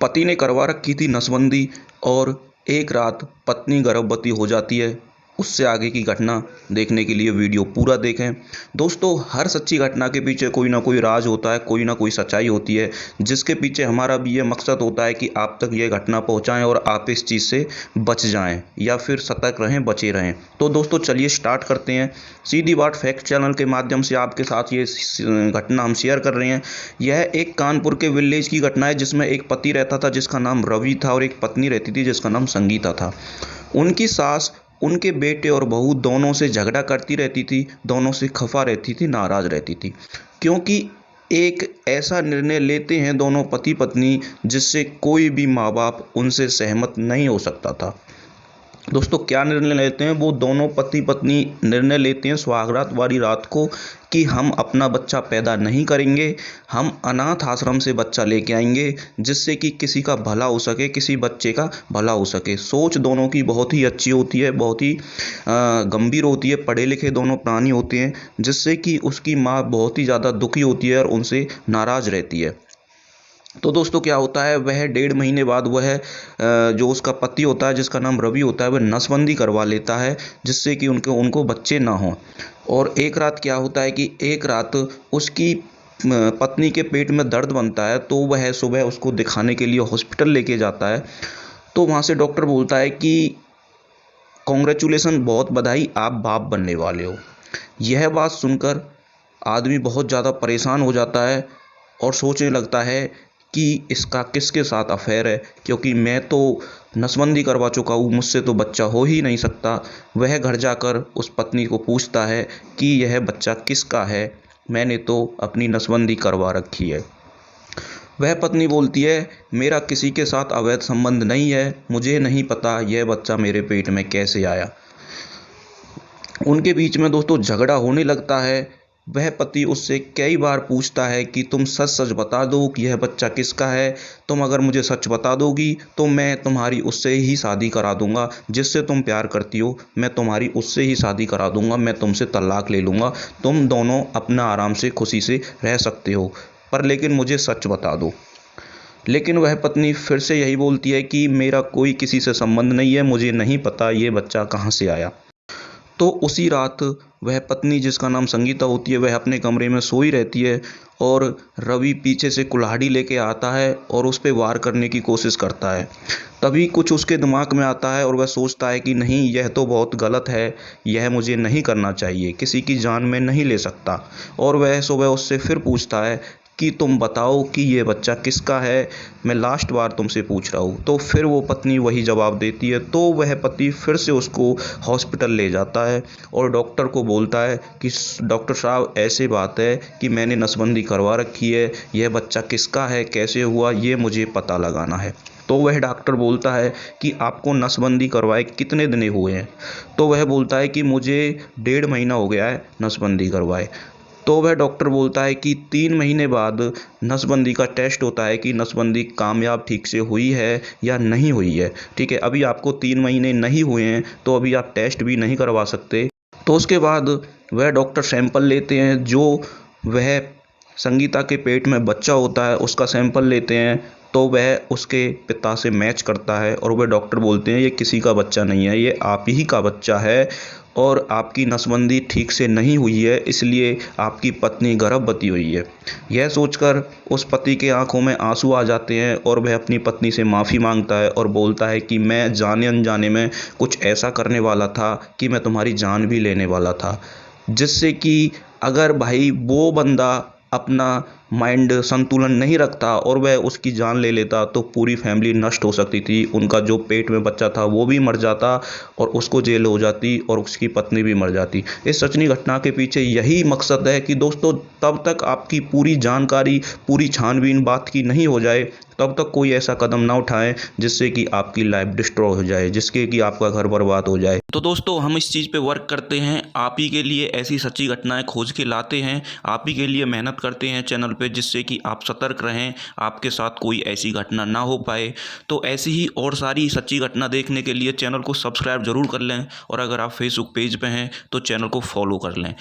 पति ने करवा रखी थी नसबंदी और एक रात पत्नी गर्भवती हो जाती है। उससे आगे की घटना देखने के लिए वीडियो पूरा देखें। दोस्तों, हर सच्ची घटना के पीछे कोई ना कोई राज होता है, कोई ना कोई सच्चाई होती है, जिसके पीछे हमारा भी ये मकसद होता है कि आप तक ये घटना पहुंचाएं और आप इस चीज़ से बच जाएं या फिर सतर्क रहें, बचे रहें। तो दोस्तों, चलिए स्टार्ट करते हैं। सीधी बात फैक्ट चैनल के माध्यम से आपके साथ ये घटना हम शेयर कर रहे हैं। यह एक कानपुर के विलेज की घटना है, जिसमें एक पति रहता था जिसका नाम रवि था और एक पत्नी रहती थी जिसका नाम संगीता था। उनकी सास उनके बेटे और बहू दोनों से झगड़ा करती रहती थी, दोनों से खफा रहती थी, नाराज़ रहती थी, क्योंकि एक ऐसा निर्णय लेते हैं दोनों पति पत्नी जिससे कोई भी माँ बाप उनसे सहमत नहीं हो सकता था। दोस्तों, क्या निर्णय लेते हैं वो दोनों पति पत्नी? निर्णय लेते हैं सुहागरात वाली रात को कि हम अपना बच्चा पैदा नहीं करेंगे, हम अनाथ आश्रम से बच्चा लेके आएंगे, जिससे कि किसी का भला हो सके, किसी बच्चे का भला हो सके। सोच दोनों की बहुत ही अच्छी होती है, बहुत ही गंभीर होती है, पढ़े लिखे दोनों प्राणी होते हैं, जिससे कि उसकी माँ बहुत ही ज़्यादा दुखी होती है और उनसे नाराज़ रहती है। तो दोस्तों, क्या होता है, वह 1.5 महीने बाद वह जो उसका पति होता है जिसका नाम रवि होता है, वह नसबंदी करवा लेता है, जिससे कि उनको बच्चे ना हों। और एक रात क्या होता है कि एक रात उसकी पत्नी के पेट में दर्द बनता है, तो वह सुबह उसको दिखाने के लिए हॉस्पिटल लेके जाता है। तो वहाँ से डॉक्टर बोलता है कि कॉन्ग्रेचुलेसन, बहुत बधाई, आप बाप बनने वाले हो। यह बात सुनकर आदमी बहुत ज़्यादा परेशान हो जाता है और सोचने लगता है कि इसका किसके साथ अफेयर है, क्योंकि मैं तो नसबंदी करवा चुका हूँ, मुझसे तो बच्चा हो ही नहीं सकता। वह घर जाकर उस पत्नी को पूछता है कि यह बच्चा किसका है, मैंने तो अपनी नसबंदी करवा रखी है। वह पत्नी बोलती है, मेरा किसी के साथ अवैध संबंध नहीं है, मुझे नहीं पता यह बच्चा मेरे पेट में कैसे आया। उनके बीच में दोस्तों झगड़ा होने लगता है। वह पति उससे कई बार पूछता है कि तुम सच सच बता दो कि यह बच्चा किसका है। तुम अगर मुझे सच बता दोगी तो मैं तुम्हारी उससे ही शादी करा दूंगा, जिससे तुम प्यार करती हो, मैं तुम्हारी उससे ही शादी करा दूंगा, मैं तुमसे तलाक ले लूँगा, तुम दोनों अपना आराम से खुशी से रह सकते हो, पर लेकिन मुझे सच बता दो। लेकिन वह पत्नी फिर से यही बोलती है कि मेरा कोई किसी से संबंध नहीं है, मुझे नहीं पता ये बच्चा कहाँ से आया। तो उसी रात वह पत्नी जिसका नाम संगीता होती है, वह अपने कमरे में सोई रहती है और रवि पीछे से कुल्हाड़ी लेके आता है और उस पे वार करने की कोशिश करता है। तभी कुछ उसके दिमाग में आता है और वह सोचता है कि नहीं, यह तो बहुत गलत है, यह मुझे नहीं करना चाहिए, किसी की जान में नहीं ले सकता। और वह सुबह उससे फिर पूछता है कि तुम बताओ कि ये बच्चा किसका है, मैं लास्ट बार तुमसे पूछ रहा हूँ। तो फिर वो पत्नी वही जवाब देती है। तो वह पति फिर से उसको हॉस्पिटल ले जाता है और डॉक्टर को बोलता है कि डॉक्टर साहब, ऐसी बात है कि मैंने नसबंदी करवा रखी है, यह बच्चा किसका है, कैसे हुआ, ये मुझे पता लगाना है। तो वह डॉक्टर बोलता है कि आपको नसबंदी करवाए कितने दिन हुए हैं? तो वह बोलता है कि मुझे 1.5 महीना हो गया है नसबंदी करवाए। तो वह डॉक्टर बोलता है कि 3 महीने बाद नसबंदी का टेस्ट होता है कि नसबंदी कामयाब ठीक से हुई है या नहीं हुई है। ठीक है, अभी आपको 3 महीने नहीं हुए हैं तो अभी आप टेस्ट भी नहीं करवा सकते। तो उसके बाद वह डॉक्टर सैंपल लेते हैं, जो वह संगीता के पेट में बच्चा होता है उसका सैंपल लेते हैं। तो वह उसके पिता से मैच करता है और वह डॉक्टर बोलते हैं ये किसी का बच्चा नहीं है, ये आप ही का बच्चा है और आपकी नसबंदी ठीक से नहीं हुई है, इसलिए आपकी पत्नी गर्भवती हुई है। यह सोचकर उस पति के आंखों में आंसू आ जाते हैं और वह अपनी पत्नी से माफ़ी मांगता है और बोलता है कि मैं जाने अनजाने में कुछ ऐसा करने वाला था कि मैं तुम्हारी जान भी लेने वाला था, जिससे कि अगर भाई वो बंदा अपना माइंड संतुलन नहीं रखता और वह उसकी जान ले लेता तो पूरी फैमिली नष्ट हो सकती थी। उनका जो पेट में बच्चा था वो भी मर जाता और उसको जेल हो जाती और उसकी पत्नी भी मर जाती। इस सचनी घटना के पीछे यही मकसद है कि दोस्तों, तब तक आपकी पूरी जानकारी, पूरी छानबीन बात की नहीं हो जाए, तब तक कोई ऐसा कदम ना उठाएं जिससे कि आपकी लाइफ डिस्ट्रॉय हो जाए, जिसके कि आपका घर बर्बाद हो जाए। तो दोस्तों, हम इस चीज़ पे वर्क करते हैं, आप ही के लिए ऐसी सच्ची घटनाएं खोज के लाते हैं, आप ही के लिए मेहनत करते हैं चैनल पे, जिससे कि आप सतर्क रहें, आपके साथ कोई ऐसी घटना ना हो पाए। तो ऐसी ही और सारी सच्ची घटना देखने के लिए चैनल को सब्सक्राइब जरूर कर लें और अगर आप फेसबुक पेज पे हैं तो चैनल को फॉलो कर लें।